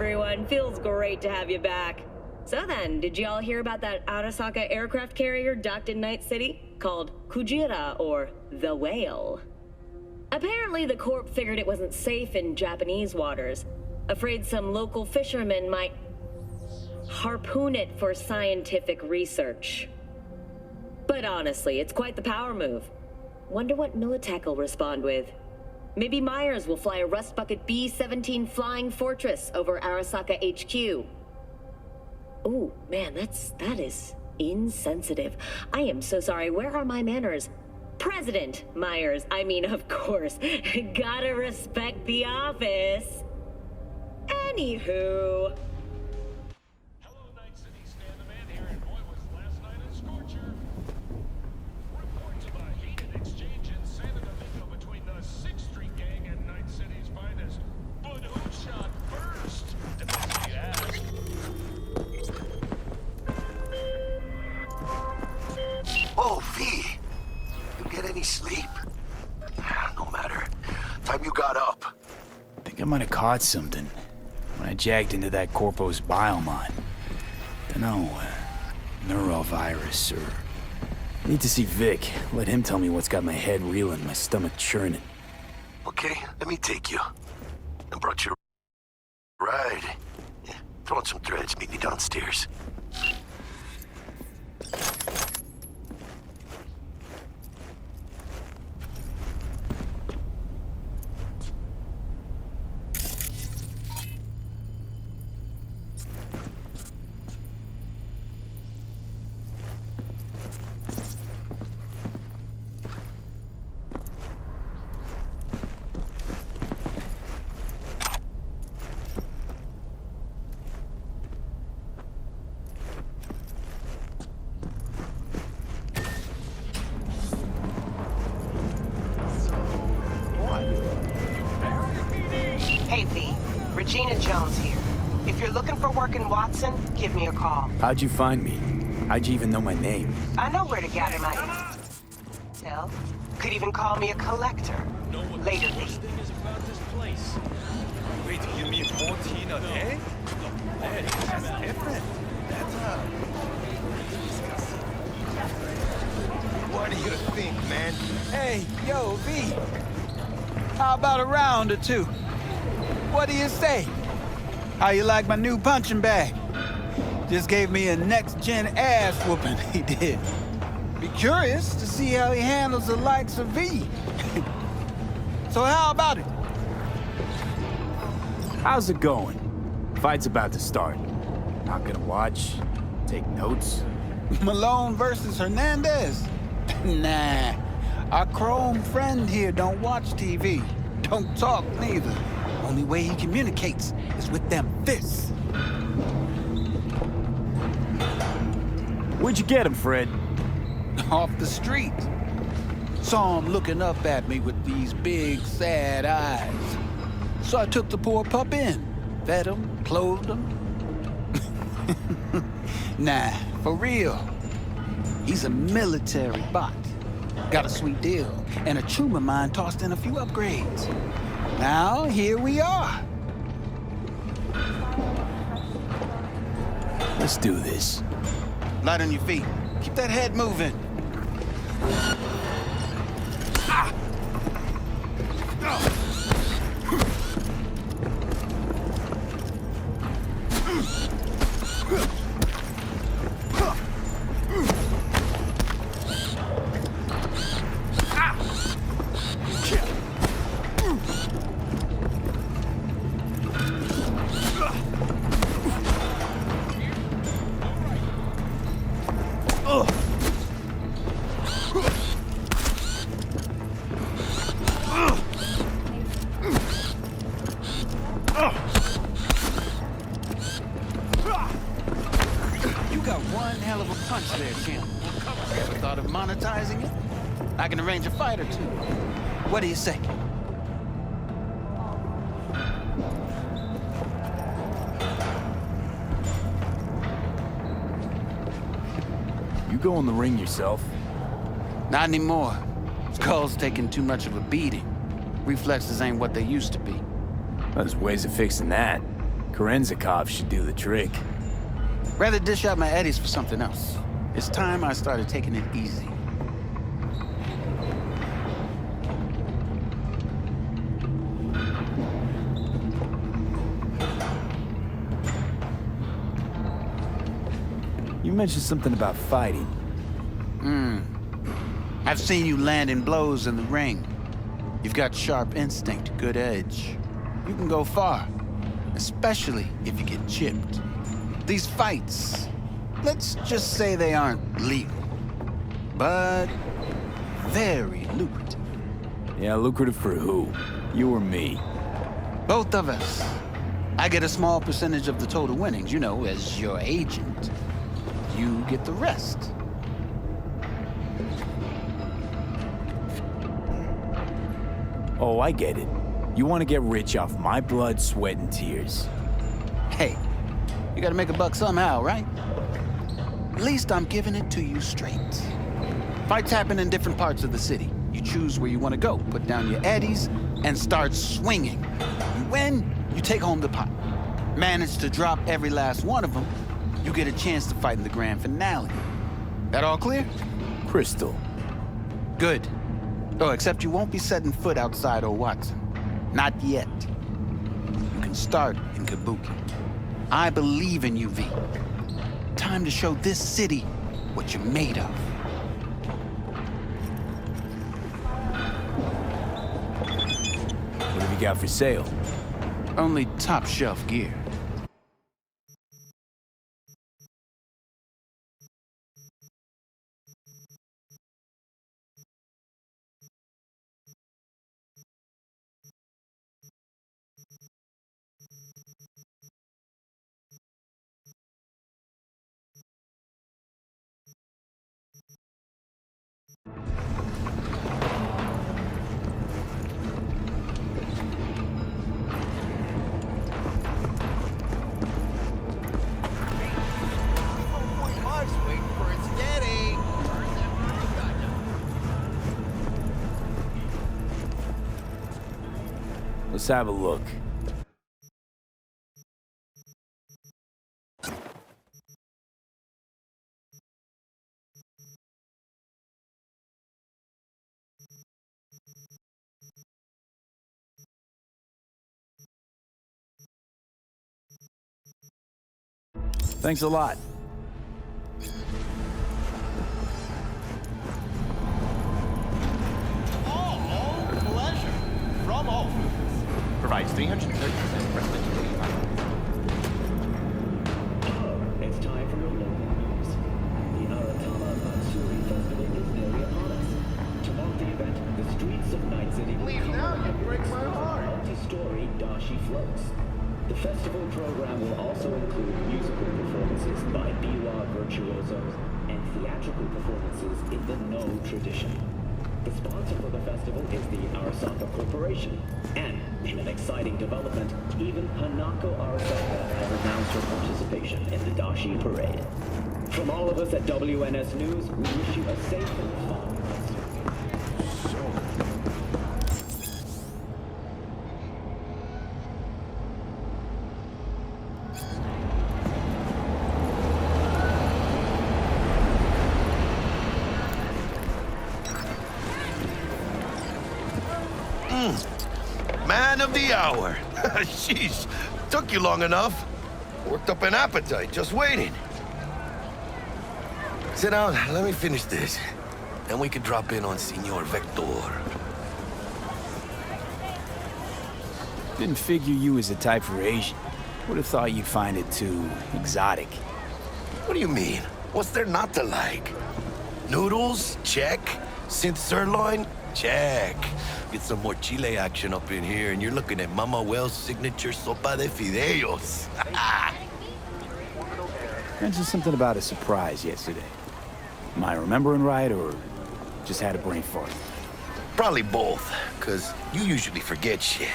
everyone. Feels great to have you back. So then, did you all hear about that Arasaka aircraft carrier docked in Night City? Called Kujira, or the Whale. Apparently, the Corp figured it wasn't safe in Japanese waters. Afraid some local fishermen might harpoon it for scientific research. But honestly, it's quite the power move. Wonder what Militech will respond with. Maybe Myers will fly a Rust Bucket B-17 Flying Fortress over Arasaka HQ. Ooh, man, that is insensitive. I am so sorry. Where are my manners? President Myers, I mean, of course. Gotta respect the office. Anywho. Hello, Night City. Stan the Man here, and boy, was last night a scorcher. Reports of a heated exchange in Santa Domingo between the 6th Street Gang and Night City's finest. But who shot first? Depends if you ask. Oh, V! You get any sleep? No matter. Time you got up. I think I might have caught something when I jacked into that Corpo's biomon. Dunno, neurovirus or... Need to see Vic. Let him tell me what's got my head reeling, my stomach churning. Okay, let me take you. I brought you a ride. Yeah, throw on some threads, meet me downstairs. Hey, V. Regina Jones here. If you're looking for work in Watson, give me a call. How'd you find me? How'd you even know my name? I know where to gather my intel. Could even call me a collector. Later, V. Wait, you mean 14 a day? Hey, that's different. That's What do you think, man? Hey, yo, V. How about a round or two? What do you say? How you like my new punching bag? Just gave me a next-gen ass whooping, he did. Be curious to see how he handles the likes of V. So how about it? How's it going? Fight's about to start. Not gonna watch? Take notes? Malone versus Hernandez? Nah. Our chrome friend here don't watch TV. Don't talk neither. Only way he communicates is with them fists. Where'd you get him, Fred? Off the street. Saw him looking up at me with these big, sad eyes. So I took the poor pup in. Fed him, clothed him. Nah, for real. He's a military bot. Got a sweet deal, and a tumor mine tossed in a few upgrades. Now, here we are. Let's do this. Light on your feet. Keep that head moving. Monetizing it? I can arrange a fight or two. What do you say? You go in the ring yourself? Not anymore. Skull's taking too much of a beating. Reflexes ain't what they used to be. There's ways of fixing that. Korenzakov should do the trick. Rather dish out my eddies for something else. It's time I started taking it easy. You mentioned something about fighting. I've seen you landing blows in the ring. You've got sharp instinct, good edge. You can go far, especially if you get chipped. These fights, let's just say they aren't legal, but very lucrative. Yeah, lucrative for who? You or me? Both of us. I get a small percentage of the total winnings, you know, as your agent. You get the rest. Oh, I get it. You want to get rich off my blood, sweat, and tears. Hey, you gotta make a buck somehow, right? At least I'm giving it to you straight. Fights happen in different parts of the city. You choose where you want to go, put down your eddies, and start swinging. You win, you take home the pot. Manage to drop every last one of them, you get a chance to fight in the grand finale. That all clear? Crystal. Good. Oh, except you won't be setting foot outside old Watson. Not yet. You can start in Kabuki. I believe in you, V. Time to show this city what you're made of. What have you got for sale? Only top shelf gear. Let's have a look. Thanks a lot. Pleasure. From all foods. Provides 330% privilege. It's time for your local news. The Aratama Matsuri Festival is nearly upon us. To mark the event, the streets of Night City will Please now, you break my heart. multi-story dashi floats. The festival program will also include musical performances by biwa virtuosos and theatrical performances in the No tradition. The sponsor for the festival is the Arasaka Corporation. And, in an exciting development, even Hanako Arasaka has announced her participation in the Dashi Parade. From all of us at WNS News, we wish you a safe and fun festival. Man of the hour. Sheesh, took you long enough. Worked up an appetite, just waiting. Sit down, let me finish this. Then we can drop in on Senor Vector. Didn't figure you was a type for Asian. Would have thought you'd find it too exotic. What do you mean? What's there not to like? Noodles? Check. Synth sirloin? Check. Get some more Chile action up in here, and you're looking at Mama Wells' signature sopa de fideos. Mentioned something about a surprise yesterday. Am I remembering right, or just had a brain fart? Probably both, because you usually forget shit.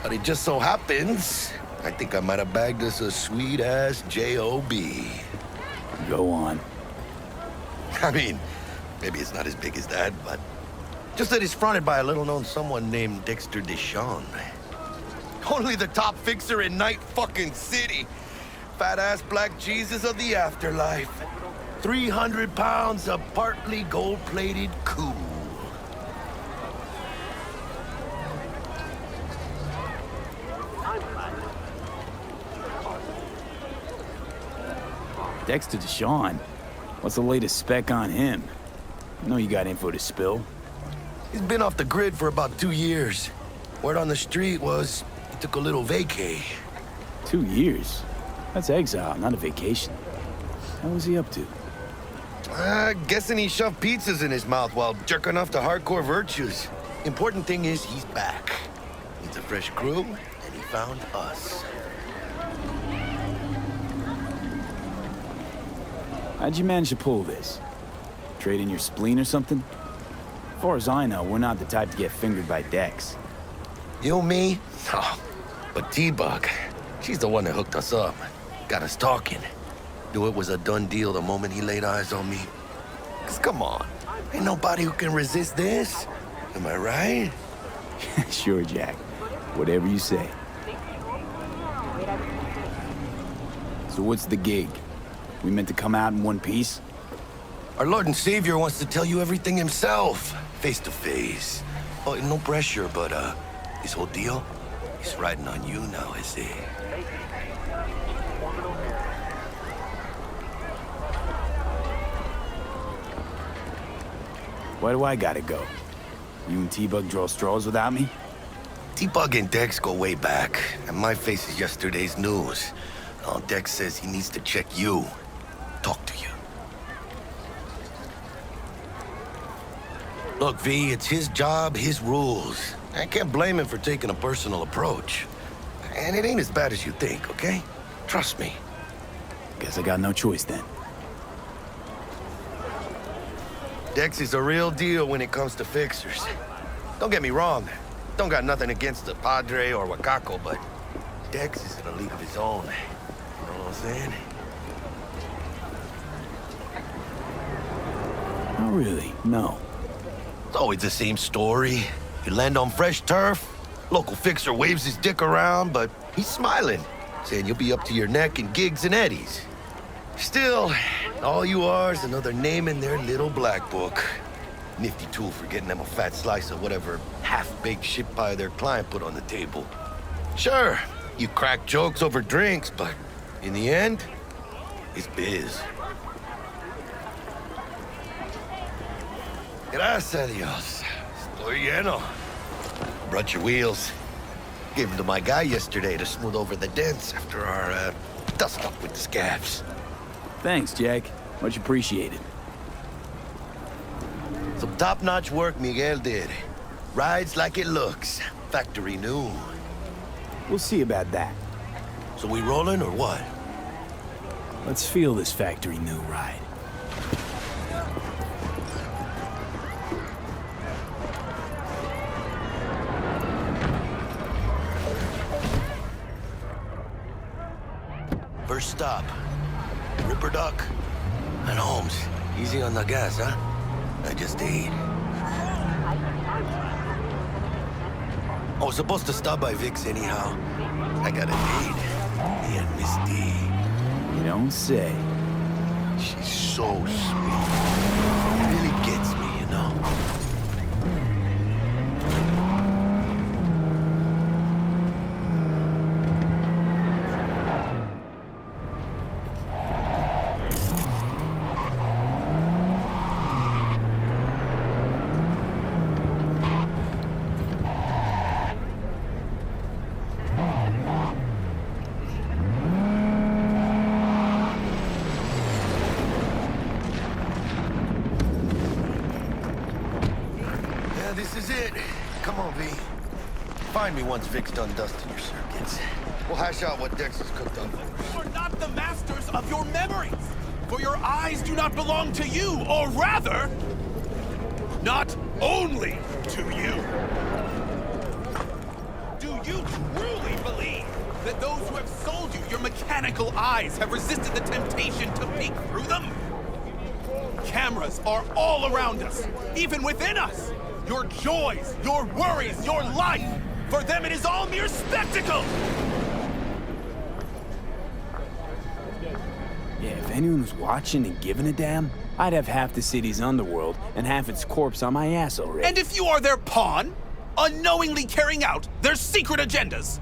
But it just so happens, I think I might have bagged us a sweet-ass J.O.B. Go on. I mean, maybe it's not as big as that, but just that it's fronted by a little-known someone named Dexter Deshawn. Only the top fixer in Night fucking City. Fat-ass black Jesus of the afterlife. 300 pounds of partly gold-plated cool. Dexter Deshawn? What's the latest spec on him? I know you got info to spill. He's been off the grid for about 2 years. Word on the street was he took a little vacay. 2 years? That's exile, not a vacation. What was he up to? Guessing he shoved pizzas in his mouth while jerking off to hardcore virtues. Important thing is he's back. Needs a fresh crew, and he found us. How'd you manage to pull this? Trade in your spleen or something? As far as I know, we're not the type to get fingered by Dex. You, me? Oh, but T-Bug, she's the one that hooked us up. Got us talking. Knew it was a done deal the moment he laid eyes on me. 'Cause come on, ain't nobody who can resist this. Am I right? Sure, Jack. Whatever you say. So what's the gig? We meant to come out in one piece? Our Lord and Savior wants to tell you everything himself, face to face. Oh, no pressure, but this whole deal is riding on you now, I see. Why do I gotta go? You and T-Bug draw straws without me? T-Bug and Dex go way back, and my face is yesterday's news. Now Dex says he needs to check you, talk to you. Look, V, it's his job, his rules. I can't blame him for taking a personal approach. And it ain't as bad as you think, okay? Trust me. Guess I got no choice then. Dex is a real deal when it comes to fixers. Don't get me wrong. Don't got nothing against the Padre or Wakako, but Dex is in a league of his own. You know what I'm saying? Not really, no. It's always the same story. You land on fresh turf, local fixer waves his dick around, but he's smiling, saying you'll be up to your neck in gigs and eddies. Still, all you are is another name in their little black book. Nifty tool for getting them a fat slice of whatever half-baked shit pie their client put on the table. Sure, you crack jokes over drinks, but in the end, it's biz. Gracias a Dios. Estoy lleno. Brought your wheels. Gave them to my guy yesterday to smooth over the dents after our, dust-up with the scabs. Thanks, Jack. Much appreciated. Some top-notch work Miguel did. Rides like it looks. Factory new. We'll see about that. So we rolling or what? Let's feel this factory new ride. First stop. Ripperduck and Holmes. Easy on the gas, huh? I just ate. I was supposed to stop by Vic's anyhow. I got a date. Me and Miss D. You don't say. She's so sweet. It really gets me, you know? This is it. Come on, V. Find me once Vic's done dusting your circuits. We'll hash out what Dex has cooked up for us. You are not the masters of your memories, for your eyes do not belong to you, or rather, not only to you. Do you truly believe that those who have sold you your mechanical eyes have resisted the temptation to peek through them? Cameras are all around us, even within us. Your joys, your worries, your life. For them, it is all mere spectacle! Yeah, if anyone was watching and giving a damn, I'd have half the city's underworld and half its corpse on my ass already. And if you are their pawn, unknowingly carrying out their secret agendas.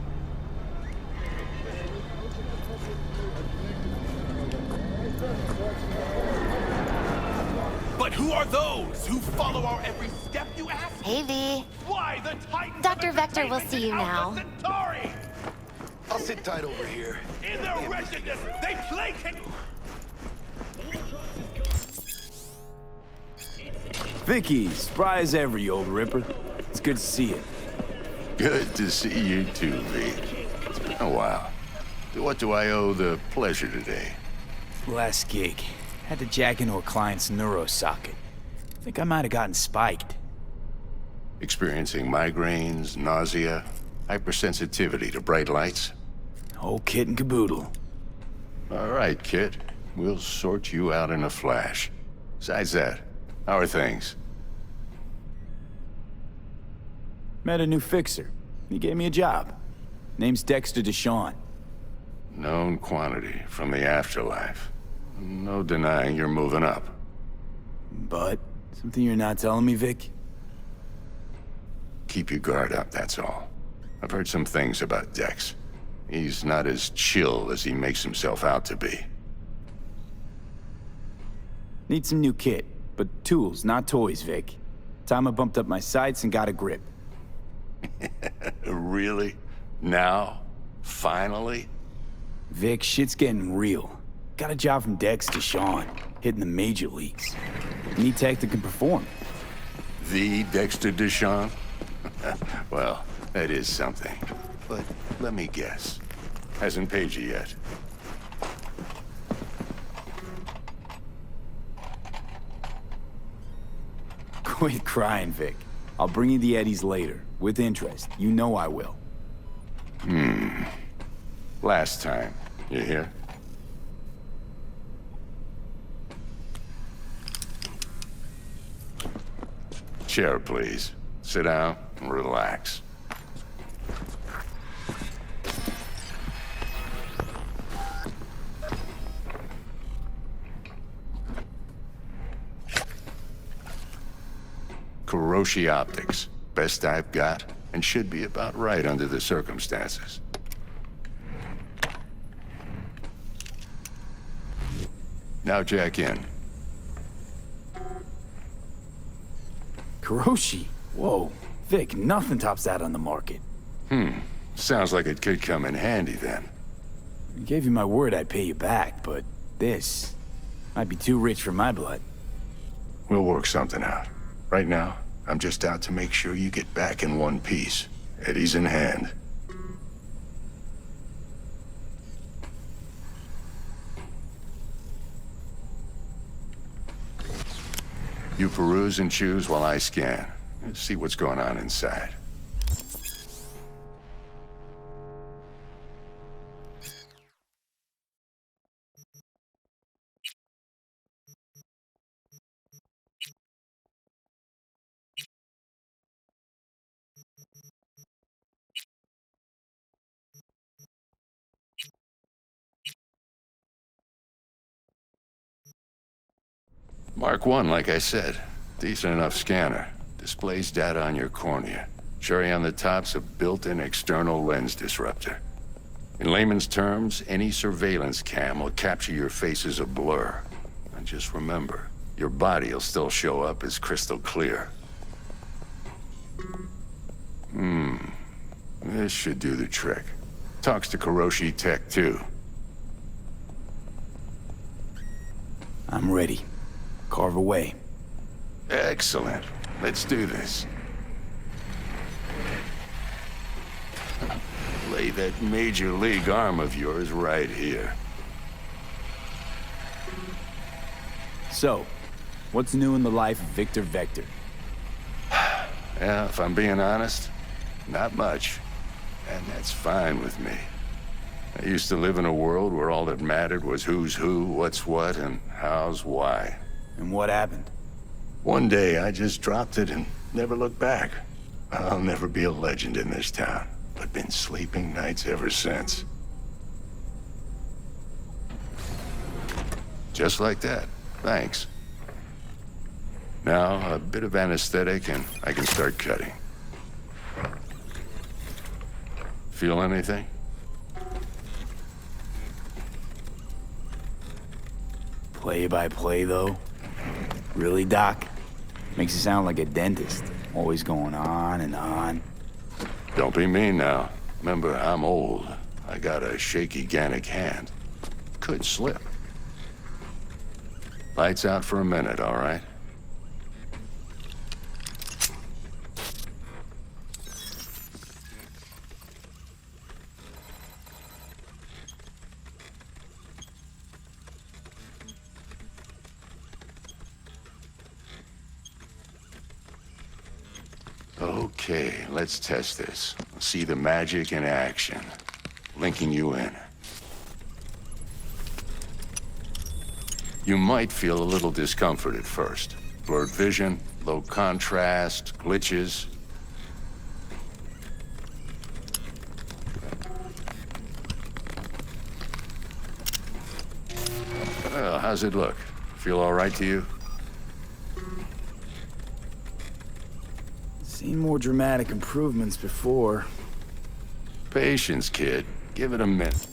But who are those who follow our every step, you ask? Hey, V. Why the Titans Dr. of Vector will Entertainment see you and now. Alpha Centauri? I'll sit tight over here. In their wretchedness, they placate. Vicky, spry as ever, you old ripper. It's good to see you. Good to see you too, V. It's been a while. To what do I owe the pleasure today? Last gig. Had to jack into a client's neuro socket. Think I might have gotten spiked. Experiencing migraines, nausea, hypersensitivity to bright lights? Whole kit and caboodle. All right, kid. We'll sort you out in a flash. Besides that, how are things? Met a new fixer. He gave me a job. Name's Dexter Deshawn. Known quantity from the afterlife. No denying you're moving up. But, something you're not telling me, Vic? Keep your guard up, that's all. I've heard some things about Dex. He's not as chill as he makes himself out to be. Need some new kit, but tools, not toys, Vic. Time I bumped up my sights and got a grip. Really? Now? Finally? Vic, shit's getting real. Got a job from Dex to Sean, hitting the major leagues. Need tech that can perform. The Dexter Deshawn? Well, that is something. But let me guess. Hasn't paid you yet. Quit crying, Vic. I'll bring you the eddies later, with interest. You know I will. Last time. You hear? Chair, please. Sit down and relax. Kuroshi Optics. Best I've got, and should be about right under the circumstances. Now jack in. Kuroshi? Whoa. Vic, nothing tops that on the market. Sounds like it could come in handy then. I gave you my word I'd pay you back, but this might be too rich for my blood. We'll work something out. Right now, I'm just out to make sure you get back in one piece. Eddie's in hand. You peruse and choose while I scan. Let's see what's going on inside. Mark 1, like I said. Decent enough scanner. Displays data on your cornea. Cherry on the top's a built-in external lens disruptor. In layman's terms, any surveillance cam will capture your face as a blur. And just remember, your body'll still show up as crystal clear. This should do the trick. Talks to Kuroshi Tech, too. I'm ready. Carve away. Excellent. Let's do this. Lay that major league arm of yours right here. So, what's new in the life of Victor Vector? Yeah, if I'm being honest, not much. And that's fine with me. I used to live in a world where all that mattered was who's who, what's what, and how's why. And what happened? One day, I just dropped it and never looked back. I'll never be a legend in this town, but been sleeping nights ever since. Just like that. Thanks. Now, a bit of anesthetic and I can start cutting. Feel anything? Play by play, though? Really, Doc? Makes you sound like a dentist. Always going on and on. Don't be mean now. Remember, I'm old. I got a shaky Gannic hand. Could slip. Lights out for a minute, all right? Okay, let's test this. See the magic in action. Linking you in. You might feel a little discomfort at first. Blurred vision, low contrast, glitches. Well, how's it look? Feel all right to you? Seen more dramatic improvements before. Patience, kid. Give it a minute.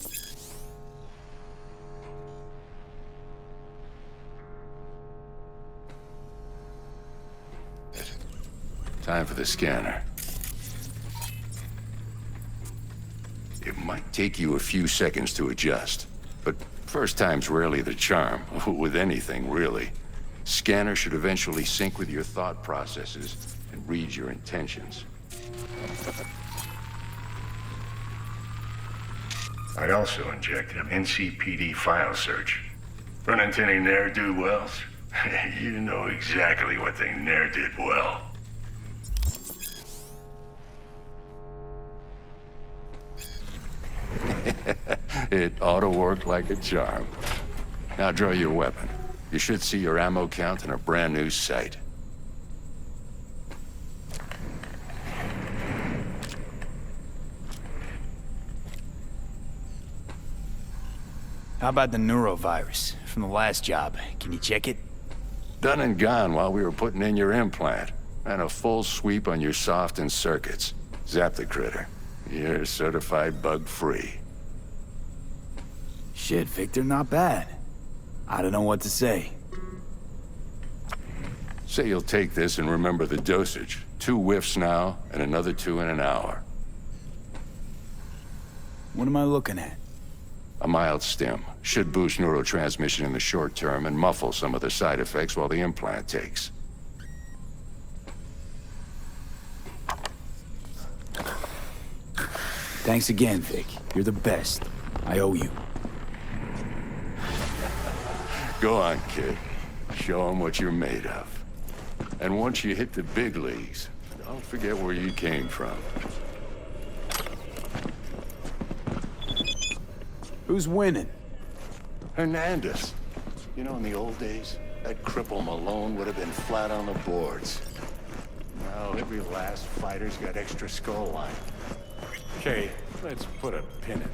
Time for the scanner. It might take you a few seconds to adjust, but first time's rarely the charm, with anything, really. Scanner should eventually sync with your thought processes and read your intentions. I also injected an NCPD file search. Run into any ne'er-do-wells? You know exactly what they ne'er did well. It ought to work like a charm. Now draw your weapon. You should see your ammo count in a brand new sight. How about the neurovirus from the last job? Can you check it? Done and gone while we were putting in your implant. And a full sweep on your soft and circuits. Zap the critter. You're certified bug-free. Shit, Victor, not bad. I don't know what to say. Say you'll take this and remember the dosage. 2 whiffs now, and another 2 in an hour. What am I looking at? A mild stim. Should boost neurotransmission in the short term and muffle some of the side effects while the implant takes. Thanks again, Vic. You're the best. I owe you. Go on, kid. Show them what you're made of. And once you hit the big leagues, don't forget where you came from. Who's winning? Hernandez. You know, in the old days, that cripple Malone would have been flat on the boards. Now every last fighter's got extra skull line. Okay, let's put a pin in that.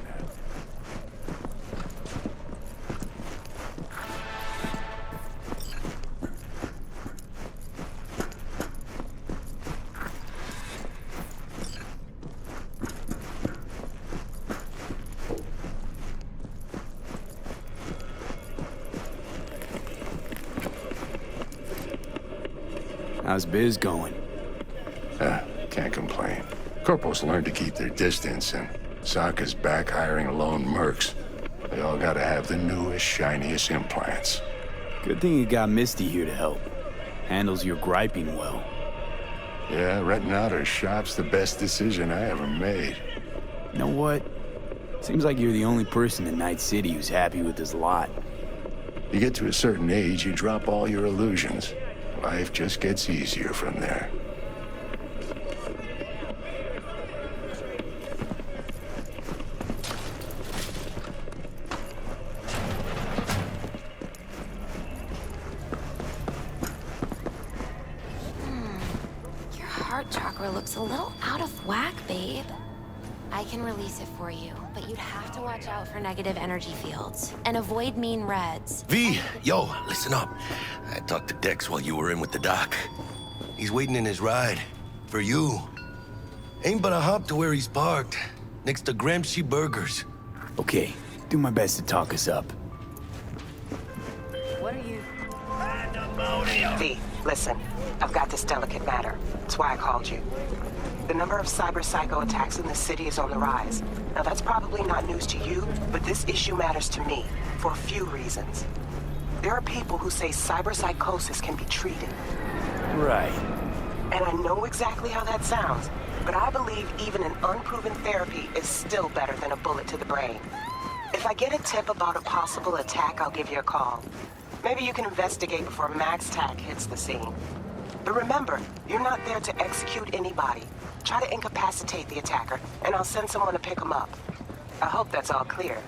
How's biz going? Can't complain. Corporals learn to keep their distance, and Sokka's back hiring lone mercs. They all gotta have the newest, shiniest implants. Good thing you got Misty here to help. Handles your griping well. Yeah, renting out her shop's the best decision I ever made. You know what? Seems like you're the only person in Night City who's happy with this lot. You get to a certain age, you drop all your illusions. Life just gets easier from there. Your heart chakra software looks a little out of whack, babe. I can release it for you, but you'd have to watch out for negative energy fields and avoid mean reds. V, yo, listen up. I talked to Dex while you were in with the doc. He's waiting in his ride. For you. Ain't but a hop to where he's parked. Next to Gramsci Burgers. Okay, do my best to talk us up. What are you... V, listen. I've got this delicate matter. That's why I called you. The number of cyber psycho attacks in the city is on the rise. Now that's probably not news to you, but this issue matters to me for a few reasons. There are people who say cyber psychosis can be treated. Right. And I know exactly how that sounds, but I believe even an unproven therapy is still better than a bullet to the brain. If I get a tip about a possible attack, I'll give you a call. Maybe you can investigate before Max Tac hits the scene. But remember, you're not there to execute anybody. Try to incapacitate the attacker, and I'll send someone to pick him up. I hope that's all clear.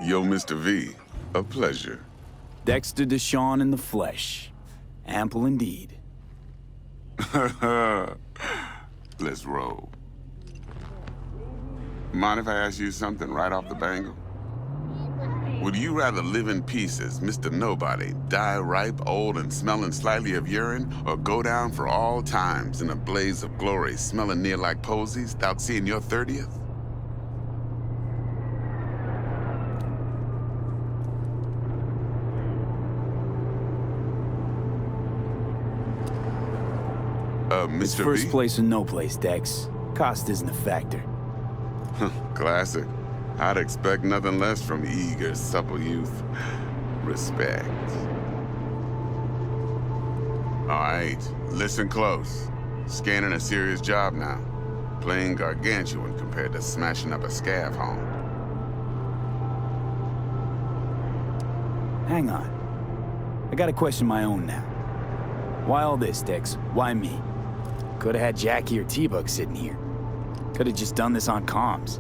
Yo, Mr. V, a pleasure. Dexter Deshawn in the flesh. Ample indeed. Let's roll. Mind if I ask you something right off the bangle? Would you rather live in peace as Mr. Nobody, die ripe, old, and smelling slightly of urine, or go down for all times in a blaze of glory, smelling near like posies, without seeing your 30th? It's Mr. first V? place or no place, Dex. Cost isn't a factor. Classic. I'd expect nothing less from eager, supple youth. Respect. All right, listen close. Scanning a serious job now. Playing gargantuan compared to smashing up a scav home. Hang on. I got a question of my own now. Why all this, Dex? Why me? Could've had Jackie or T-Bug sitting here. Could've just done this on comms.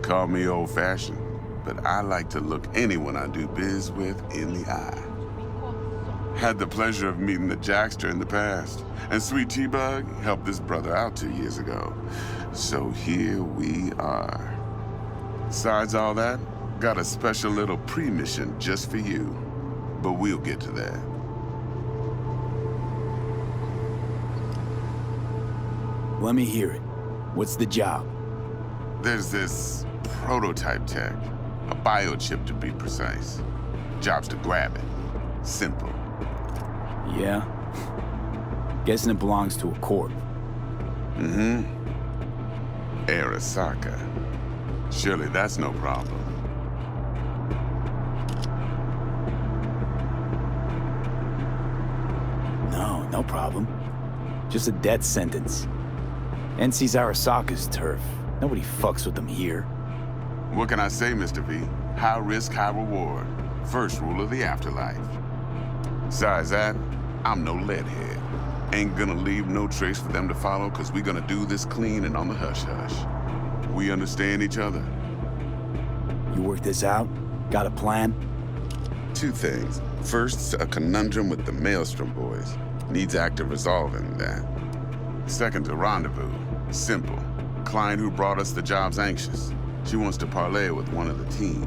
Call me old-fashioned, but I like to look anyone I do biz with in the eye. Had the pleasure of meeting the Jackster in the past, and Sweet T-Bug helped this brother out 2 years ago. So here we are. Besides all that, got a special little pre-mission just for you. But we'll get to that. Let me hear it. What's the job? There's this prototype tech, a biochip to be precise. Job's to grab it. Simple. Yeah? Guessing it belongs to a corp. Mm-hmm. Arasaka. Surely that's no problem. No problem. Just a death sentence. NC's Arasaka's turf. Nobody fucks with them here. What can I say, Mr. V? High risk, high reward. First rule of the afterlife. Besides that, I'm no leadhead. Ain't gonna leave no trace for them to follow, cause we gonna do this clean and on the hush-hush. We understand each other? You work this out? Got a plan? Two things. First, a conundrum with the Maelstrom boys. Needs active resolving that. Second, a rendezvous. Simple. Client who brought us the job's anxious. She wants to parlay with one of the team.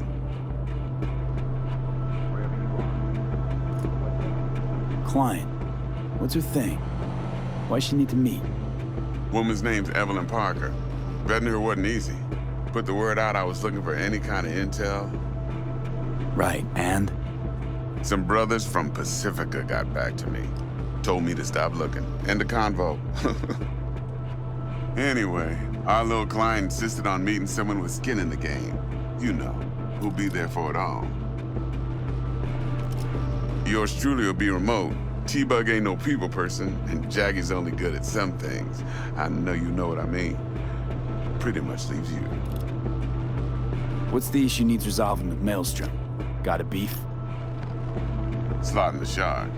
Client. What's her thing? Why she need to meet? Woman's name's Evelyn Parker. Vetting her wasn't easy. Put the word out I was looking for any kind of intel. Right, and? Some brothers from Pacifica got back to me. Told me to stop looking. End the convo. Anyway, our little client insisted on meeting someone with skin in the game. You know, who'll be there for it all. Yours truly will be remote. T-Bug ain't no people person, and Jaggy's only good at some things. I know you know what I mean. Pretty much leaves you. What's the issue needs resolving with Maelstrom? Got a beef? Slotting the shard.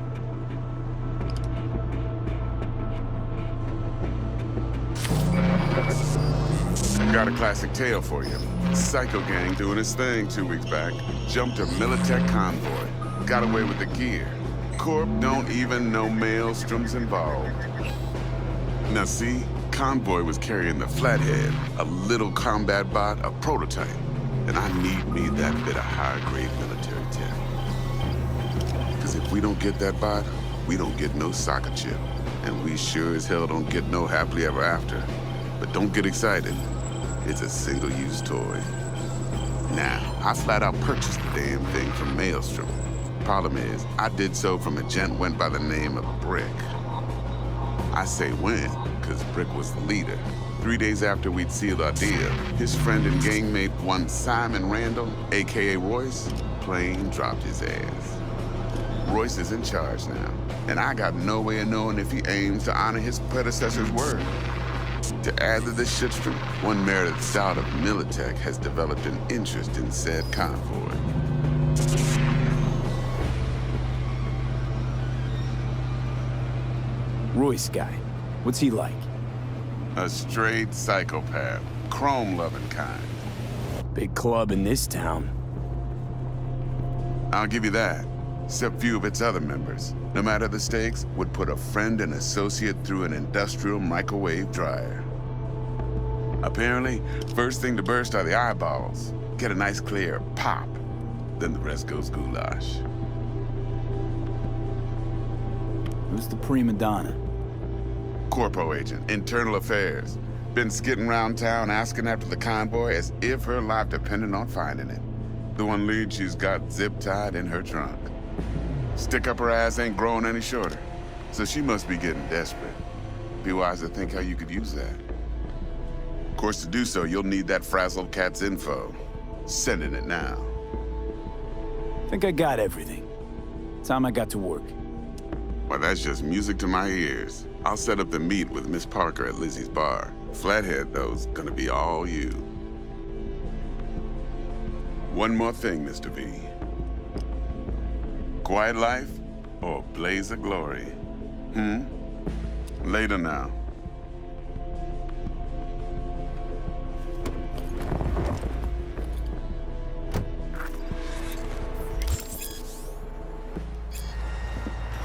Got a classic tale for you. Psycho gang doing his thing 2 weeks back. Jumped a Militech convoy. Got away with the gear. Corp don't even know Maelstrom's involved. Now see, convoy was carrying the Flathead, a little combat bot, a prototype. And I need me that bit of high-grade military tech. Because if we don't get that bot, we don't get no soccer chip. And we sure as hell don't get no happily ever after. But don't get excited. It's a single-use toy. Now, I flat out purchased the damn thing from Maelstrom. Problem is, I did so from a gent went by the name of Brick. I say when, because Brick was the leader. 3 days after we'd sealed our deal, his friend and gangmate, one Simon Randall, aka Royce, plain dropped his ass. Royce is in charge now, and I got no way of knowing if he aims to honor his predecessor's word. To add to this shitstream, one Meredith Stout of Militech has developed an interest in said convoy. Royce guy. What's he like? A straight psychopath. Chrome-loving kind. Big club in this town. I'll give you that. Except few of its other members, no matter the stakes, would put a friend and associate through an industrial microwave dryer. Apparently, first thing to burst are the eyeballs. Get a nice clear pop. Then the rest goes goulash. Who's the prima donna? Corpo agent, internal affairs. Been skidding around town asking after the convoy as if her life depended on finding it. The one lead she's got zip-tied in her trunk. Stick up her ass ain't growing any shorter, so she must be getting desperate. Be wise to think how you could use that. Of course, to do so, you'll need that frazzled cat's info. Sending it now. Think I got everything. Time I got to work. Well, that's just music to my ears. I'll set up the meet with Miss Parker at Lizzie's bar. Flathead, though's gonna be all you. One more thing, Mr. V. Quiet life or blaze of glory? Later now.